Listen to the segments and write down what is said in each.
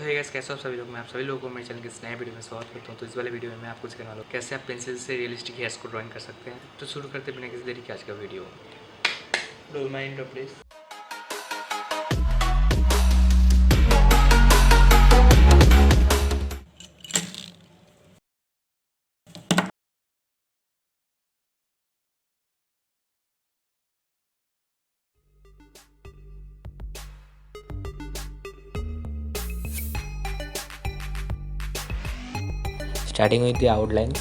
सो hey guys, कैसे हो आप सभी लोग। मैं आप सभी लोगों को मेरे चैनल के इस नए वीडियो में स्वागत करता हूँ। तो इस वाले वीडियो में मैं आपको सिखाने वाला हूँ कैसे आप पेंसिल से रियलिस्टिक हेयर्स को ड्राइंग कर सकते हैं। तो शुरू करते बिना किसी देरी के आज का video. Roll my intro please. Starting with the outline.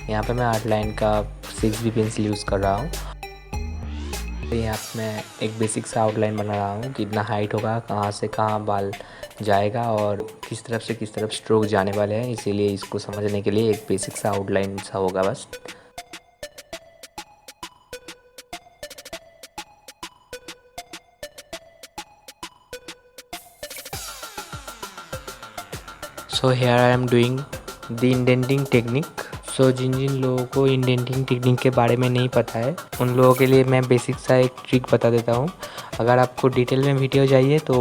यहाँ पे मैं आउटलाइन का 6B पेंसिल यूज़ कर रहा हूँ। तो यहाँ पे मैं एक बेसिक सा आउटलाइन बना रहा हूँ, कितना हाइट होगा, कहाँ से कहाँ बाल जाएगा और किस तरफ से किस तरफ स्ट्रोक जाने वाले हैं। इसीलिए इसको समझने के लिए एक बेसिक सा आउटलाइन सा होगा बस। So here I am doing the indenting technique. So जिन जिन लोगों को इंडेंटिंग टेक्निक के बारे में नहीं पता है उन लोगों के लिए मैं बेसिक सा एक ट्रिक बता देता हूँ। अगर आपको डिटेल में वीडियो चाहिए तो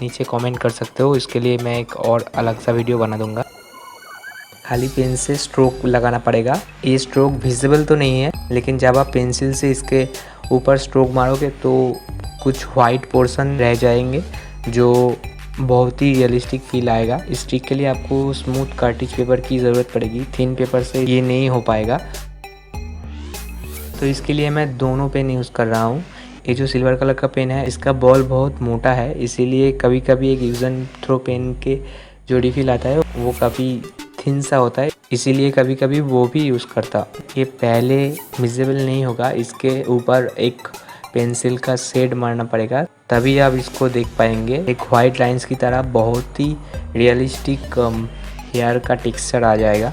नीचे कमेंट कर सकते हो, इसके लिए मैं एक और अलग सा वीडियो बना दूंगा। खाली पेन से स्ट्रोक लगाना पड़ेगा। ये स्ट्रोक विजिबल तो नहीं है, लेकिन जब आप पेंसिल से इसके ऊपर स्ट्रोक मारोगे तो कुछ वाइट पोर्शन रह जाएंगे जो बहुत ही रियलिस्टिक फील आएगा। इस ट्रिक के लिए आपको स्मूथ कार्टिज पेपर की ज़रूरत पड़ेगी, थिन पेपर से ये नहीं हो पाएगा। तो इसके लिए मैं दोनों पेन यूज़ कर रहा हूँ। ये जो सिल्वर कलर का पेन है इसका बॉल बहुत मोटा है, इसीलिए कभी कभी एक यूज़ एंड थ्रो पेन के जो रिफिल आता है वो काफ़ी थिन सा होता है, इसीलिए कभी कभी वो भी यूज़ करता। ये पहले विजिबल नहीं होगा, इसके ऊपर एक पेंसिल का शेड मारना पड़ेगा, तभी आप इसको देख पाएंगे। एक वाइट लाइंस की तरह बहुत ही रियलिस्टिक हेयर का टेक्सचर आ जाएगा।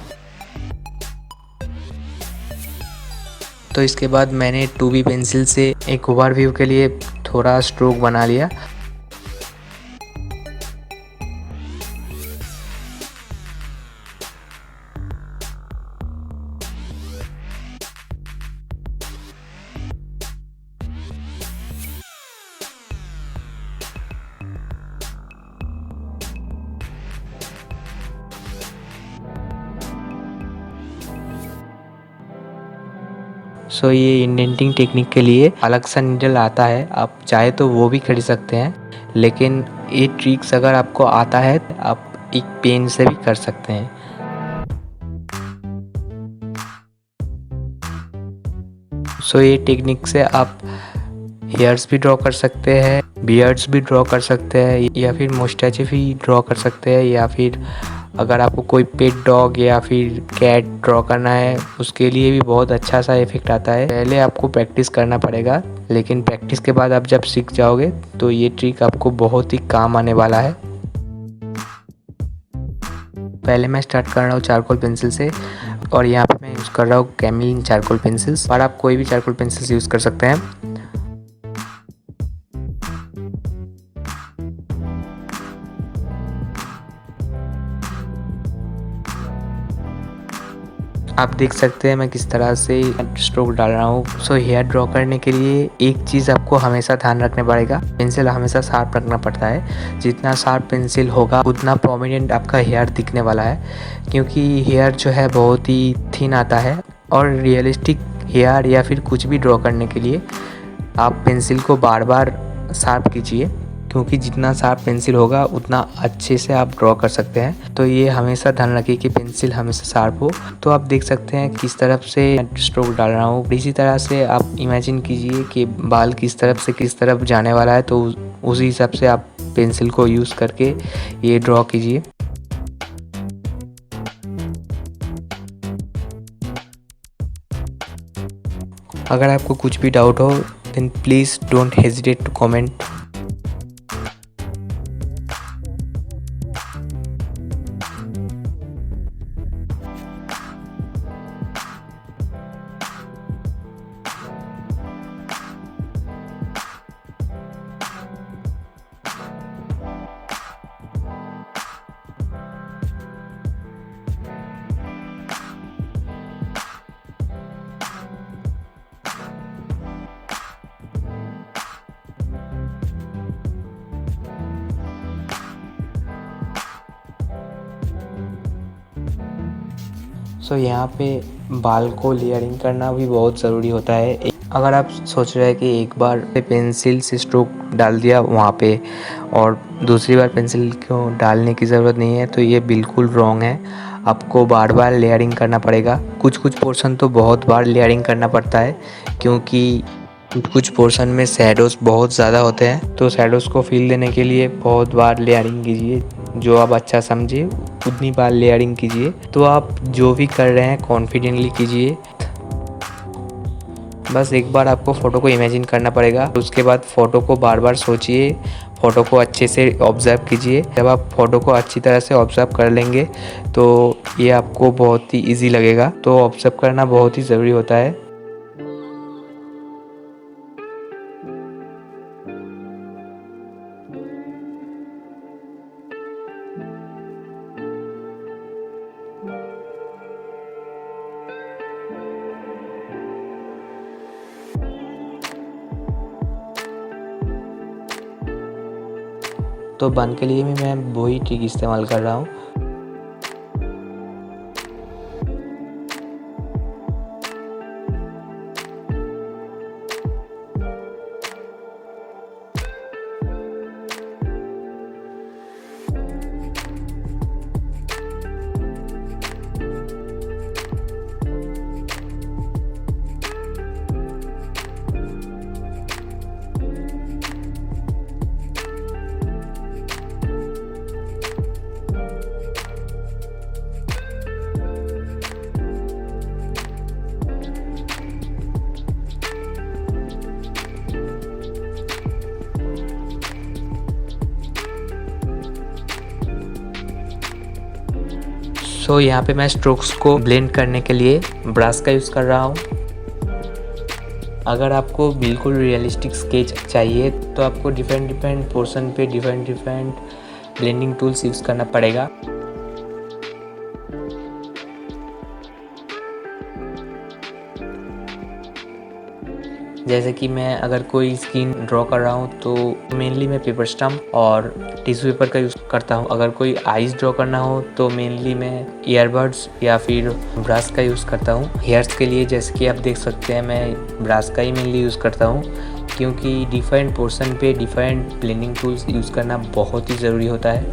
तो इसके बाद मैंने 2B पेंसिल से एक ओवरव्यू के लिए थोड़ा स्ट्रोक बना लिया। सो ये इंडेंटिंग टेक्निक के लिए अलग सा नीडल आता है, आप चाहे तो वो भी खरीद सकते हैं, लेकिन ये ट्रिक्स अगर आपको आता है आप एक पेन से भी कर सकते हैं। सो ये टेक्निक से आप हेयर्स भी ड्रॉ कर सकते हैं, बियर्ड्स भी ड्रॉ कर सकते हैं, या फिर मुस्टैच भी ड्रॉ कर सकते हैं, या फिर अगर आपको कोई पेट डॉग या फिर कैट ड्रॉ करना है उसके लिए भी बहुत अच्छा सा इफेक्ट आता है। पहले आपको प्रैक्टिस करना पड़ेगा, लेकिन प्रैक्टिस के बाद आप जब सीख जाओगे तो ये ट्रिक आपको बहुत ही काम आने वाला है। पहले मैं स्टार्ट कर रहा हूँ चारकोल पेंसिल से, और यहाँ पे मैं यूज़ कर रहा हूँ कैमलिन चारकोल पेंसिल्स, और आप कोई भी चारकोल पेंसिल्स यूज़ कर सकते हैं। आप देख सकते हैं मैं किस तरह से स्ट्रोक डाल रहा हूँ। सो हेयर ड्रॉ करने के लिए एक चीज़ आपको हमेशा ध्यान रखने पड़ेगा, पेंसिल हमेशा शार्प रखना पड़ता है। जितना शार्प पेंसिल होगा उतना प्रोमिनेंट आपका हेयर दिखने वाला है, क्योंकि हेयर जो है बहुत ही थिन आता है। और रियलिस्टिक हेयर या फिर कुछ भी ड्रॉ करने के लिए आप पेंसिल को बार बार शार्प कीजिए, क्योंकि जितना शार्प पेंसिल होगा उतना अच्छे से आप ड्रॉ कर सकते हैं। तो ये हमेशा ध्यान रखिए कि पेंसिल हमेशा शार्प हो। तो आप देख सकते हैं किस तरफ से स्ट्रोक डाल रहा हूँ। इसी तरह से आप इमेजिन कीजिए कि बाल किस तरफ से किस तरफ जाने वाला है, तो उसी हिसाब से आप पेंसिल को यूज़ करके ये ड्रॉ कीजिए। अगर आपको कुछ भी डाउट हो then please don't hesitate to comment. So यहाँ पे बाल को लेयरिंग करना भी बहुत ज़रूरी होता है। अगर आप सोच रहे हैं कि एक बार पेंसिल से स्ट्रोक डाल दिया वहाँ पे और दूसरी बार पेंसिल को डालने की ज़रूरत नहीं है, तो ये बिल्कुल रॉन्ग है। आपको बार बार लेयरिंग करना पड़ेगा। कुछ पोर्शन तो बहुत बार लेयरिंग करना पड़ता है, क्योंकि कुछ पोर्शन में शैडोज़ बहुत ज़्यादा होते हैं, तो शैडोज़ को फील देने के लिए बहुत बार लेयरिंग कीजिए। जो आप अच्छा समझे उतनी बार लेयरिंग कीजिए। तो आप जो भी कर रहे हैं कॉन्फिडेंटली कीजिए। बस एक बार आपको फ़ोटो को इमेजिन करना पड़ेगा, उसके बाद फ़ोटो को बार बार सोचिए, फ़ोटो को अच्छे से ऑब्ज़र्व कीजिए। जब आप फ़ोटो को अच्छी तरह से ऑब्ज़र्व कर लेंगे तो ये आपको बहुत ही ईजी लगेगा। तो ऑब्ज़र्व करना बहुत ही ज़रूरी होता है। तो बन के लिए भी मैं वही ट्रिक इस्तेमाल कर रहा हूँ। सो यहाँ पे मैं स्ट्रोक्स को ब्लेंड करने के लिए ब्रश का यूज़ कर रहा हूँ। अगर आपको बिल्कुल रियलिस्टिक स्केच चाहिए तो आपको डिफरेंट पोर्शन पे डिफरेंट ब्लेंडिंग टूल्स यूज़ करना पड़ेगा। जैसे कि मैं अगर कोई स्किन ड्रॉ कर रहा हूँ तो मेनली मैं पेपर स्टम्प और टिश्यू पेपर का यूज़ करता हूँ। अगर कोई आइज़ ड्रॉ करना हो तो मेनली मैं ईयरबड्स या फिर ब्रश का यूज़ करता हूँ। हेयर्स के लिए जैसे कि आप देख सकते हैं मैं ब्रश का ही मेनली यूज़ करता हूँ, क्योंकि डिफरेंट पोर्शन पे डिफरेंट ब्लेंडिंग टूल्स यूज़ करना बहुत ही ज़रूरी होता है।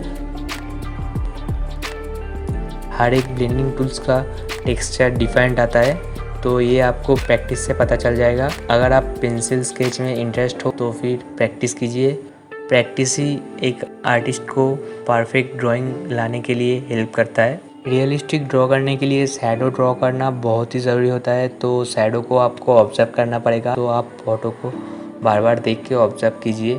हर एक ब्लेंडिंग टूल्स का टेक्सचर डिफरेंट आता है, तो ये आपको प्रैक्टिस से पता चल जाएगा। अगर आप पेंसिल स्केच में इंटरेस्ट हो तो फिर प्रैक्टिस कीजिए। प्रैक्टिस ही एक आर्टिस्ट को परफेक्ट ड्राइंग लाने के लिए हेल्प करता है। रियलिस्टिक ड्रॉ करने के लिए शैडो ड्रॉ करना बहुत ही ज़रूरी होता है, तो शैडो को आपको ऑब्जर्व करना पड़ेगा। तो आप फोटो को बार बार देख के ऑब्जर्व कीजिए।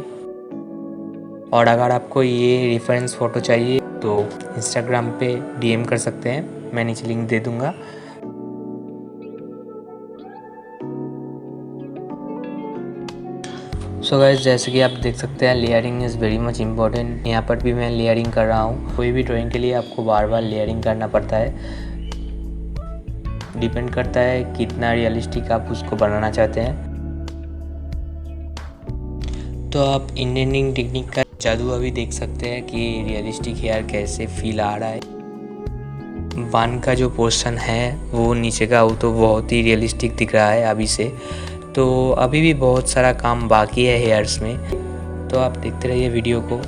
और अगर आपको ये रेफरेंस फ़ोटो चाहिए तो इंस्टाग्राम पे डीएम कर सकते हैं, मैं नीचे लिंक दे दूँगा। सो गाइस, जैसे कि आप देख सकते हैं layering is very much important. यहाँ पर भी मैं लेयरिंग कर रहा हूँ। कोई भी ड्राइंग के लिए आपको बार बार लेयरिंग करना पड़ता है। डिपेंड करता है कितना रियलिस्टिक आप उसको बनाना चाहते हैं। तो आप इंडियनिंग टेक्निक का जादू अभी देख सकते हैं कि रियलिस्टिक हेयर कैसे फील आ रहा है। बान का जो पोर्शन है वो नीचे का, वो तो बहुत ही रियलिस्टिक दिख रहा है अभी से। तो अभी भी बहुत सारा काम बाकी है हेयर्स में, तो आप देखते रहिए वीडियो को।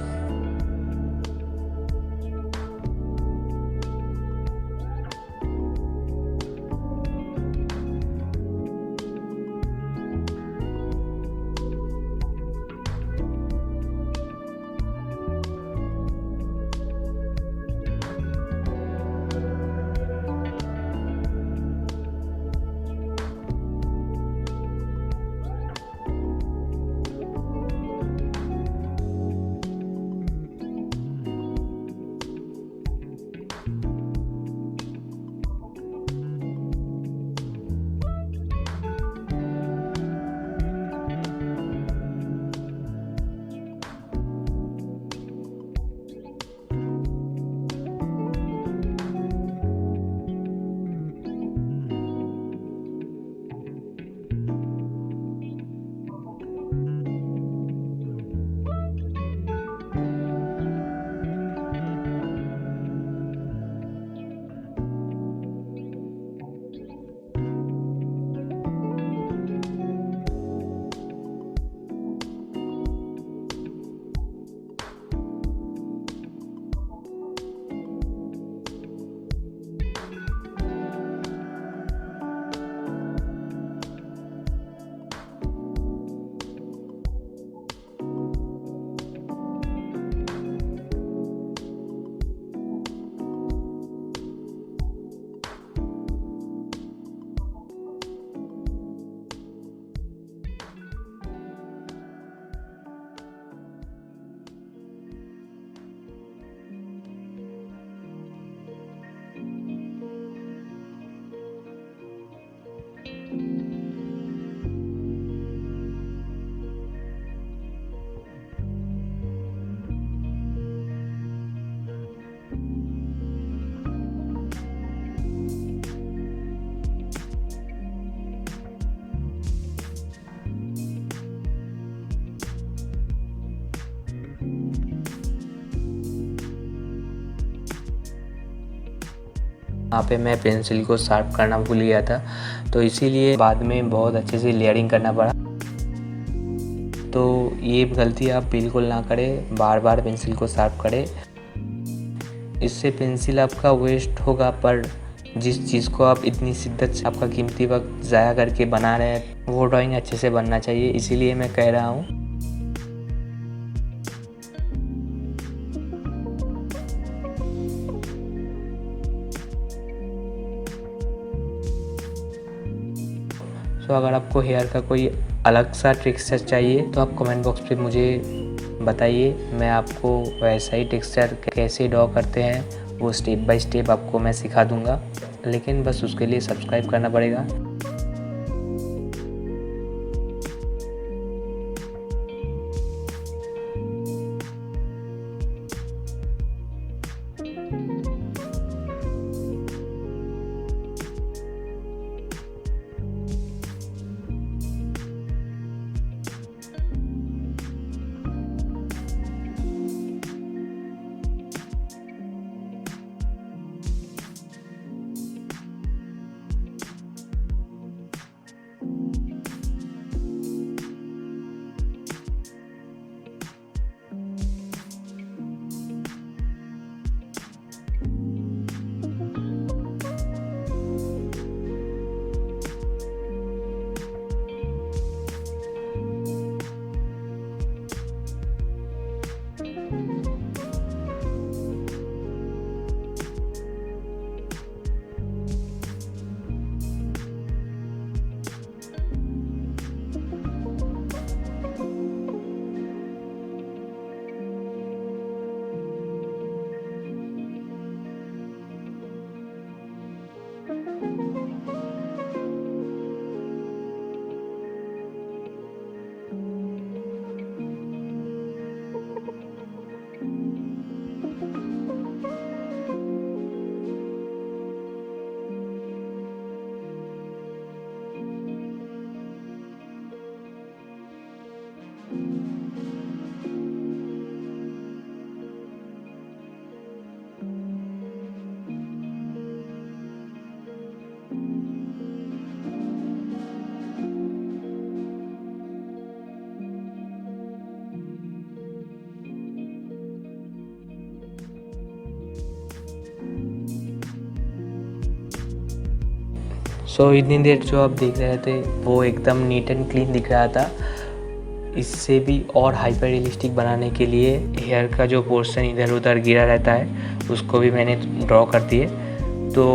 यहाँ पे मैं पेंसिल को शार्प करना भूल गया था, तो इसीलिए बाद में बहुत अच्छे से लेयरिंग करना पड़ा। तो ये गलती आप बिल्कुल ना करें, बार बार पेंसिल को शार्प करें। इससे पेंसिल आपका वेस्ट होगा, पर जिस चीज़ को आप इतनी शिद्दत से आपका कीमती वक्त ज़ाया करके बना रहे हैं वो ड्राइंग अच्छे से बनना चाहिए, इसीलिए मैं कह रहा हूँ। तो अगर आपको हेयर का कोई अलग सा टेक्सचर चाहिए तो आप कमेंट बॉक्स पे मुझे बताइए, मैं आपको वैसा ही टेक्सचर कैसे ड्रॉ करते हैं वो स्टेप बाय स्टेप आपको मैं सिखा दूंगा, लेकिन बस उसके लिए सब्सक्राइब करना पड़ेगा। इतनी देर जो आप देख रहे थे वो एकदम नीट एंड क्लीन दिख रहा था। इससे भी और हाइपर रियलिस्टिक बनाने के लिए हेयर का जो पोर्शन इधर उधर गिरा रहता है उसको भी मैंने ड्रॉ कर दिए। तो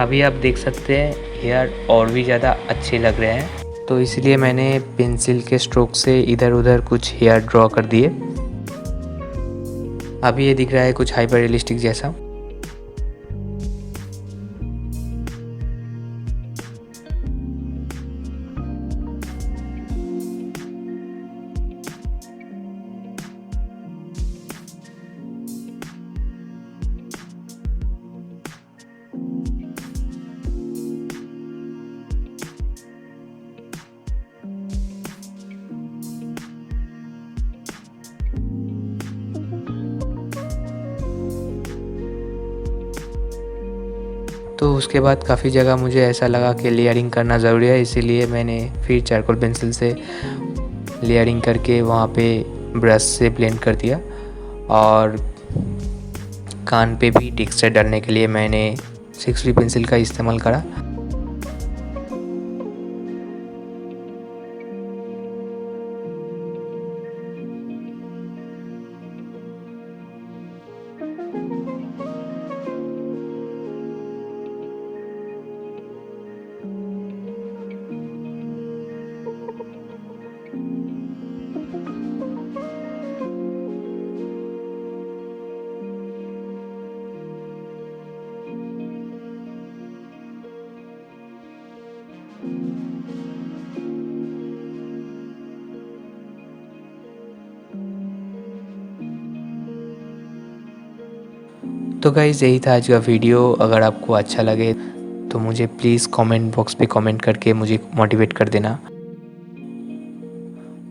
अभी आप देख सकते हैं हेयर और भी ज़्यादा अच्छे लग रहे हैं, तो इसलिए मैंने पेंसिल के स्ट्रोक से इधर उधर कुछ हेयर ड्रॉ कर दिए। अभी ये दिख रहा है कुछ हाइपर रियलिस्टिक जैसा। तो उसके बाद काफ़ी जगह मुझे ऐसा लगा कि लेयरिंग करना ज़रूरी है, इसीलिए मैंने फिर चारकोल पेंसिल से लेयरिंग करके वहाँ पे ब्रश से ब्लेंड कर दिया। और कान पे भी टेक्सचर डालने के लिए मैंने 6B पेंसिल का इस्तेमाल करा। तो गाइज़ यही था आज का वीडियो। अगर आपको अच्छा लगे तो मुझे प्लीज़ कमेंट बॉक्स पे कमेंट करके मुझे मोटिवेट कर देना।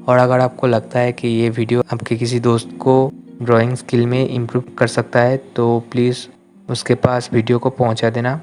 और अगर आपको लगता है कि ये वीडियो आपके किसी दोस्त को ड्राइंग स्किल में इम्प्रूव कर सकता है तो प्लीज़ उसके पास वीडियो को पहुंचा देना।